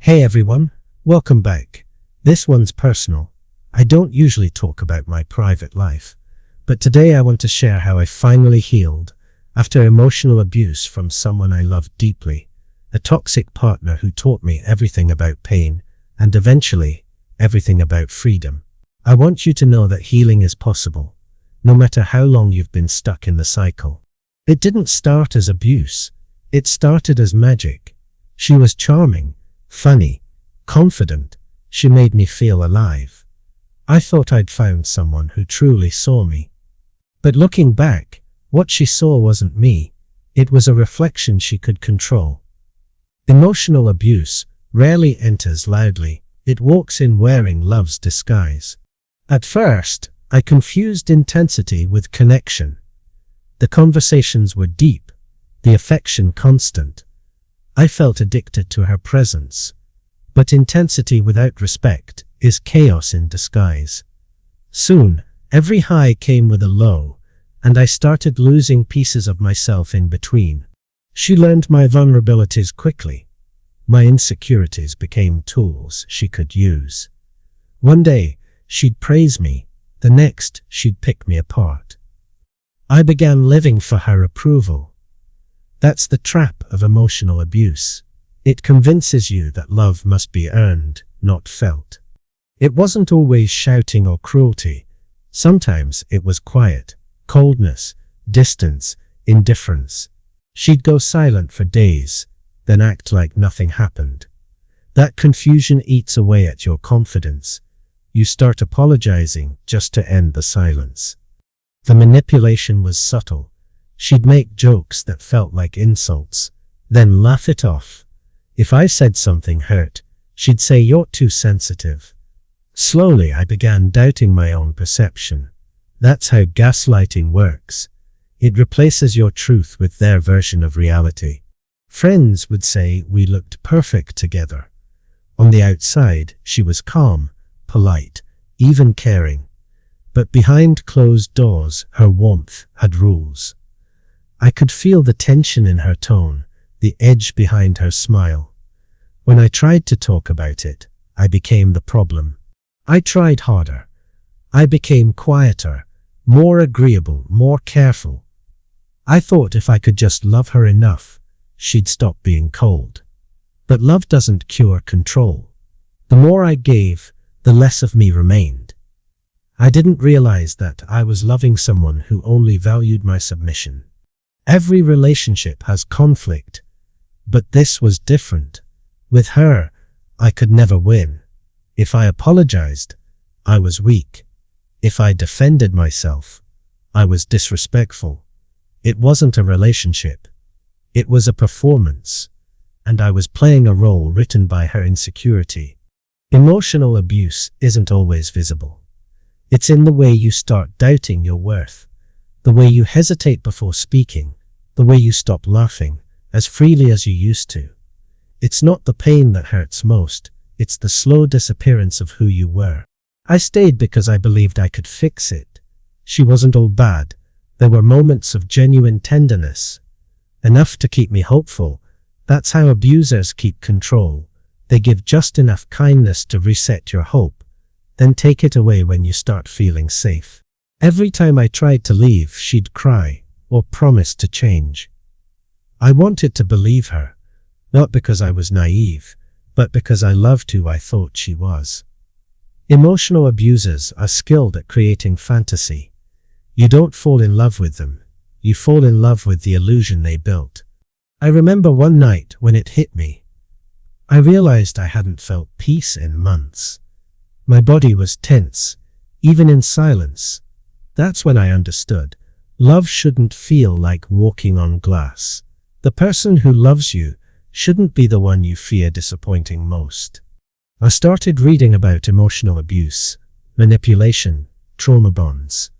Hey everyone, welcome back. This one's personal. I don't usually talk about my private life, but today I want to share how I finally healed after emotional abuse from someone I loved deeply, a toxic partner who taught me everything about pain and eventually everything about freedom. I want you to know that healing is possible, no matter how long you've been stuck in the cycle. It didn't start as abuse. It started as magic. She was charming, funny, confident. She made me feel alive. I thought I'd found someone who truly saw me. But looking back, what she saw wasn't me. It was a reflection she could control. Emotional abuse rarely enters loudly. It walks in wearing love's disguise. At first, I confused intensity with connection. The conversations were deep, the affection constant. I felt addicted to her presence. But intensity without respect is chaos in disguise. Soon, every high came with a low, and I started losing pieces of myself in between. She learned my vulnerabilities quickly. My insecurities became tools she could use. One day, she'd praise me. The next, she'd pick me apart. I began living for her approval. That's the trap of emotional abuse. It convinces you that love must be earned, not felt. It wasn't always shouting or cruelty. Sometimes it was quiet, coldness, distance, indifference. She'd go silent for days, then act like nothing happened. That confusion eats away at your confidence. You start apologizing just to end the silence. The manipulation was subtle. She'd make jokes that felt like insults, then laugh it off. If I said something hurt, she'd say, "You're too sensitive." Slowly, I began doubting my own perception. That's how gaslighting works. It replaces your truth with their version of reality. Friends would say we looked perfect together. On the outside, she was calm, polite, even caring. But behind closed doors, her warmth had rules. I could feel the tension in her tone, the edge behind her smile. When I tried to talk about it, I became the problem. I tried harder. I became quieter, more agreeable, more careful. I thought if I could just love her enough, she'd stop being cold. But love doesn't cure control. The more I gave, the less of me remained. I didn't realize that I was loving someone who only valued my submission. Every relationship has conflict, but this was different. With her, I could never win. If I apologized, I was weak. If I defended myself, I was disrespectful. It wasn't a relationship. It was a performance, and I was playing a role written by her insecurity. Emotional abuse isn't always visible. It's in the way you start doubting your worth, the way you hesitate before speaking, the way you stop laughing as freely as you used to. It's not the pain that hurts most, it's the slow disappearance of who you were. I stayed because I believed I could fix it. She wasn't all bad. There were moments of genuine tenderness, enough to keep me hopeful. That's how abusers keep control. They give just enough kindness to reset your hope, then take it away when you start feeling safe. Every time I tried to leave, she'd cry or promise to change. I wanted to believe her, not because I was naive, but because I loved who I thought she was. Emotional abusers are skilled at creating fantasy. You don't fall in love with them. You fall in love with the illusion they built. I remember one night when it hit me. I realized I hadn't felt peace in months. My body was tense, even in silence. That's when I understood. Love shouldn't feel like walking on glass. The person who loves you shouldn't be the one you fear disappointing most. I started reading about emotional abuse, manipulation, trauma bonds.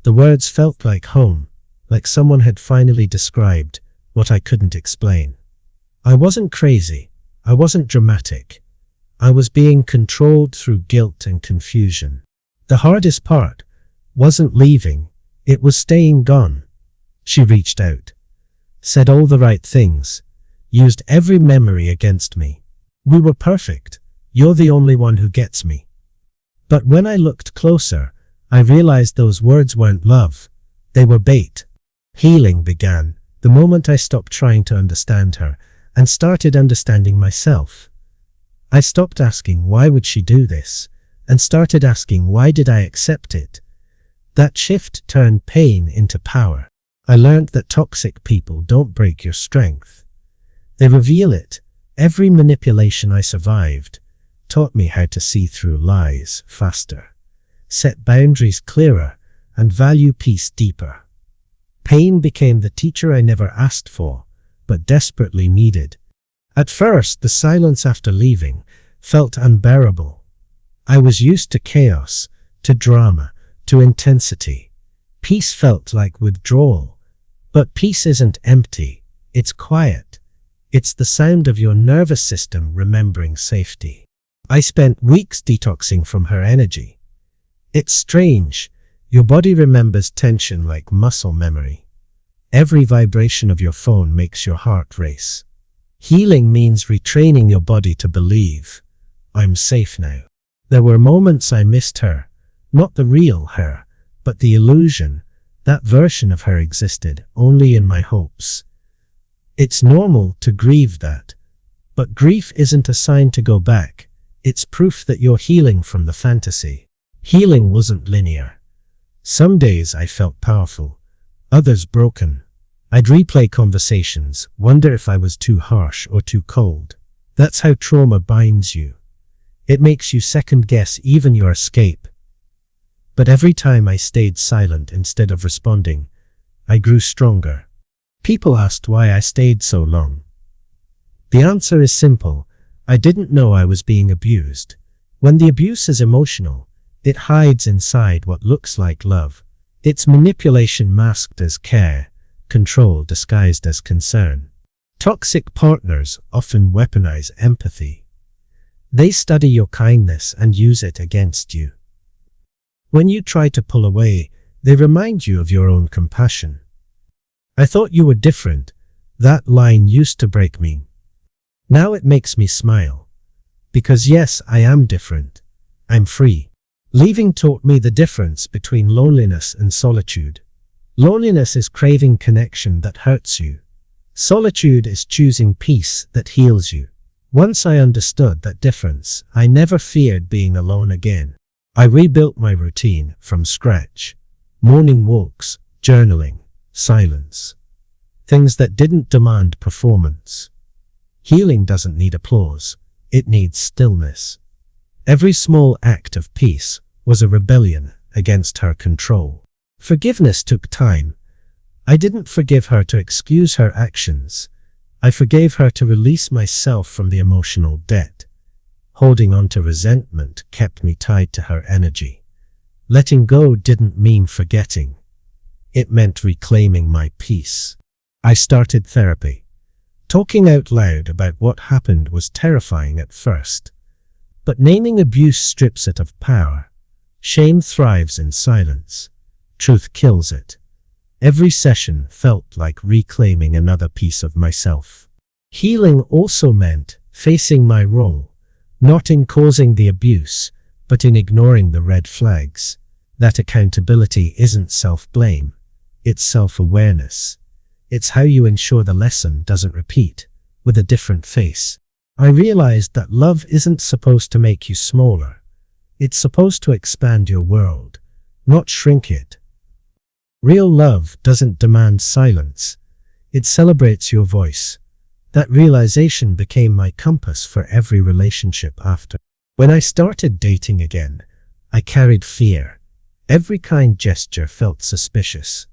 The words felt like home, like someone had finally described what I couldn't explain. I wasn't crazy. I wasn't dramatic. I was being controlled through guilt and confusion. The hardest part wasn't leaving. It was staying gone. She reached out, said all the right things, used every memory against me. We were perfect. You're the only one who gets me. But when I looked closer, I realized those words weren't love. They were bait. Healing began the moment I stopped trying to understand her and started understanding myself. I stopped asking why would she do this and started asking why did I accept it. That shift turned pain into power. I learned that toxic people don't break your strength. They reveal it. Every manipulation I survived taught me how to see through lies faster, set boundaries clearer, and value peace deeper. Pain became the teacher I never asked for, but desperately needed. At first, the silence after leaving felt unbearable. I was used to chaos, to drama, to intensity. Peace felt like withdrawal. But peace isn't empty, it's quiet. It's the sound of your nervous system remembering safety. I spent weeks detoxing from her energy. It's strange. Your body remembers tension like muscle memory. Every vibration of your phone makes your heart race. Healing means retraining your body to believe, I'm safe now. There were moments I missed her, not the real her, but the illusion. That version of her existed only in my hopes. It's normal to grieve that, but grief isn't a sign to go back. It's proof that you're healing from the fantasy. Healing wasn't linear. Some days I felt powerful, others broken. I'd replay conversations, wonder if I was too harsh or too cold. That's how trauma binds you. It makes you second-guess even your escape. But every time I stayed silent instead of responding, I grew stronger. People asked why I stayed so long. The answer is simple. I didn't know I was being abused. When the abuse is emotional, it hides inside what looks like love. It's manipulation masked as care, control disguised as concern. Toxic partners often weaponize empathy. They study your kindness and use it against you. When you try to pull away, they remind you of your own compassion. I thought you were different. That line used to break me. Now it makes me smile. Because yes, I am different. I'm free. Leaving taught me the difference between loneliness and solitude. Loneliness is craving connection that hurts you. Solitude is choosing peace that heals you. Once I understood that difference, I never feared being alone again. I rebuilt my routine from scratch. Morning walks, journaling, silence. Things that didn't demand performance. Healing doesn't need applause. It needs stillness. Every small act of peace was a rebellion against her control. Forgiveness took time. I didn't forgive her to excuse her actions. I forgave her to release myself from the emotional debt. Holding on to resentment kept me tied to her energy. Letting go didn't mean forgetting. It meant reclaiming my peace. I started therapy. Talking out loud about what happened was terrifying at first. But naming abuse strips it of power. Shame thrives in silence. Truth kills it. Every session felt like reclaiming another piece of myself. Healing also meant facing my role, not in causing the abuse, but in ignoring the red flags. That accountability isn't self-blame, it's self-awareness. It's how you ensure the lesson doesn't repeat, with a different face. I realized that love isn't supposed to make you smaller. It's supposed to expand your world, not shrink it. Real love doesn't demand silence. It celebrates your voice. That realization became my compass for every relationship after. When I started dating again, I carried fear. Every kind gesture felt suspicious.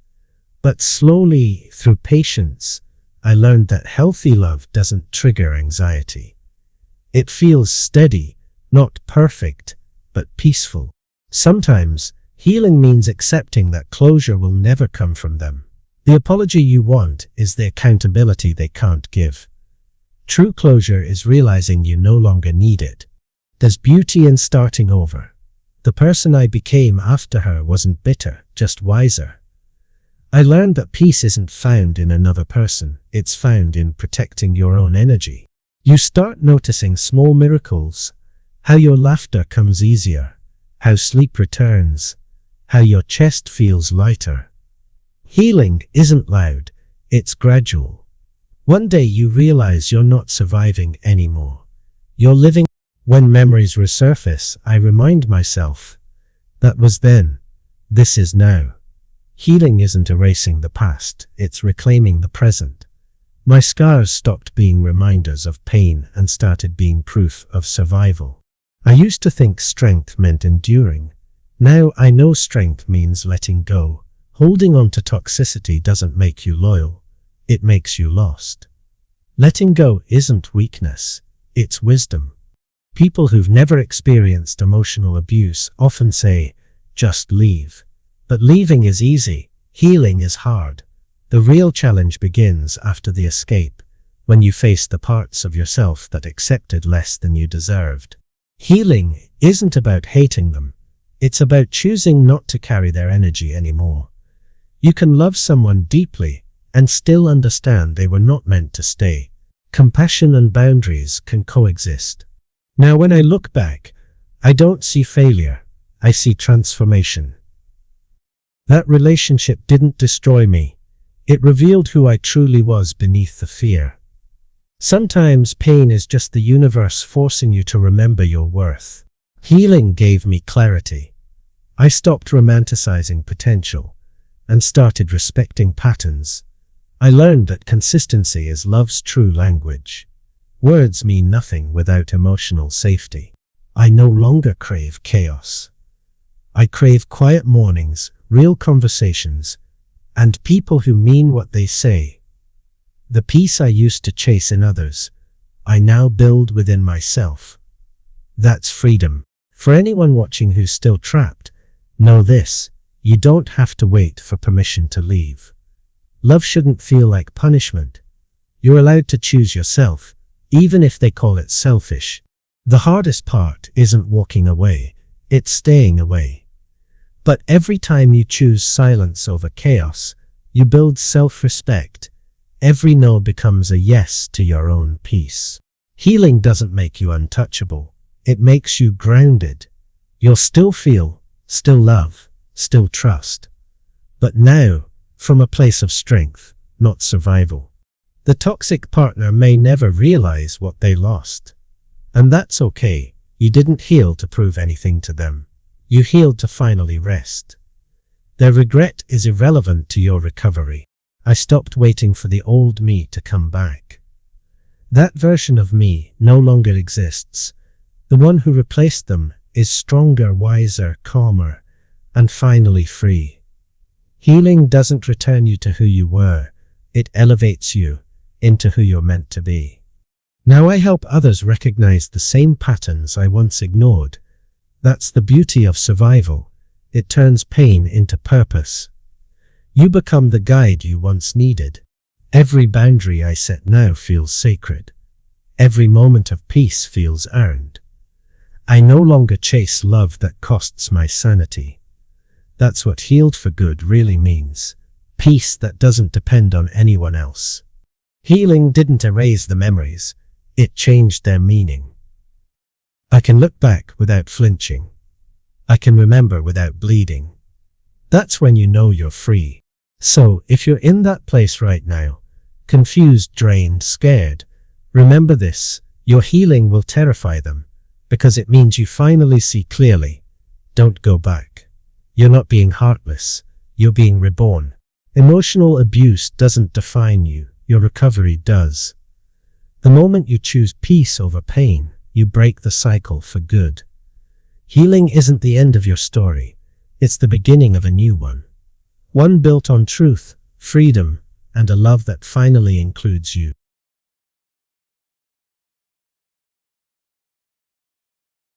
But slowly, through patience, I learned that healthy love doesn't trigger anxiety. It feels steady, not perfect, but peaceful. Sometimes, healing means accepting that closure will never come from them. The apology you want is the accountability they can't give. True closure is realizing you no longer need it. There's beauty in starting over. The person I became after her wasn't bitter, just wiser. I learned that peace isn't found in another person, it's found in protecting your own energy. You start noticing small miracles, how your laughter comes easier, how sleep returns, how your chest feels lighter. Healing isn't loud, it's gradual. One day you realize you're not surviving anymore. You're living. When memories resurface, I remind myself, that was then, this is now. Healing isn't erasing the past, it's reclaiming the present. My scars stopped being reminders of pain and started being proof of survival. I used to think strength meant enduring. Now I know strength means letting go. Holding on to toxicity doesn't make you loyal, it makes you lost. Letting go isn't weakness, it's wisdom. People who've never experienced emotional abuse often say, just leave. But leaving is easy, healing is hard. The real challenge begins after the escape, when you face the parts of yourself that accepted less than you deserved. Healing isn't about hating them, it's about choosing not to carry their energy anymore. You can love someone deeply and still understand they were not meant to stay. Compassion and boundaries can coexist. Now when I look back, I don't see failure, I see transformation. That relationship didn't destroy me, it revealed who I truly was beneath the fear. Sometimes pain is just the universe forcing you to remember your worth. Healing gave me clarity. I stopped romanticizing potential and started respecting patterns. I learned that consistency is love's true language. Words mean nothing without emotional safety. I no longer crave chaos. I crave quiet mornings, real conversations, and people who mean what they say. The peace I used to chase in others, I now build within myself. That's freedom. For anyone watching who's still trapped, know this, you don't have to wait for permission to leave. Love shouldn't feel like punishment. You're allowed to choose yourself, even if they call it selfish. The hardest part isn't walking away, it's staying away. But every time you choose silence over chaos, you build self-respect. Every no becomes a yes to your own peace. Healing doesn't make you untouchable, it makes you grounded. You'll still feel, still love, still trust. But now, from a place of strength, not survival. The toxic partner may never realize what they lost. And that's okay, you didn't heal to prove anything to them. You healed to finally rest. Their regret is irrelevant to your recovery. I stopped waiting for the old me to come back. That version of me no longer exists. The one who replaced them is stronger, wiser, calmer, and finally free. Healing doesn't return you to who you were, it elevates you into who you're meant to be. Now I help others recognize the same patterns I once ignored. That's the beauty of survival. It turns pain into purpose. You become the guide you once needed. Every boundary I set now feels sacred. Every moment of peace feels earned. I no longer chase love that costs my sanity. That's what healed for good really means. Peace that doesn't depend on anyone else. Healing didn't erase the memories, it changed their meaning. I can look back without flinching. I can remember without bleeding. That's when you know you're free. So, if you're in that place right now, confused, drained, scared, remember this, your healing will terrify them, because it means you finally see clearly. Don't go back. You're not being heartless, you're being reborn. Emotional abuse doesn't define you, your recovery does. The moment you choose peace over pain, you break the cycle for good. Healing isn't the end of your story, it's the beginning of a new one. One built on truth, freedom, and a love that finally includes you.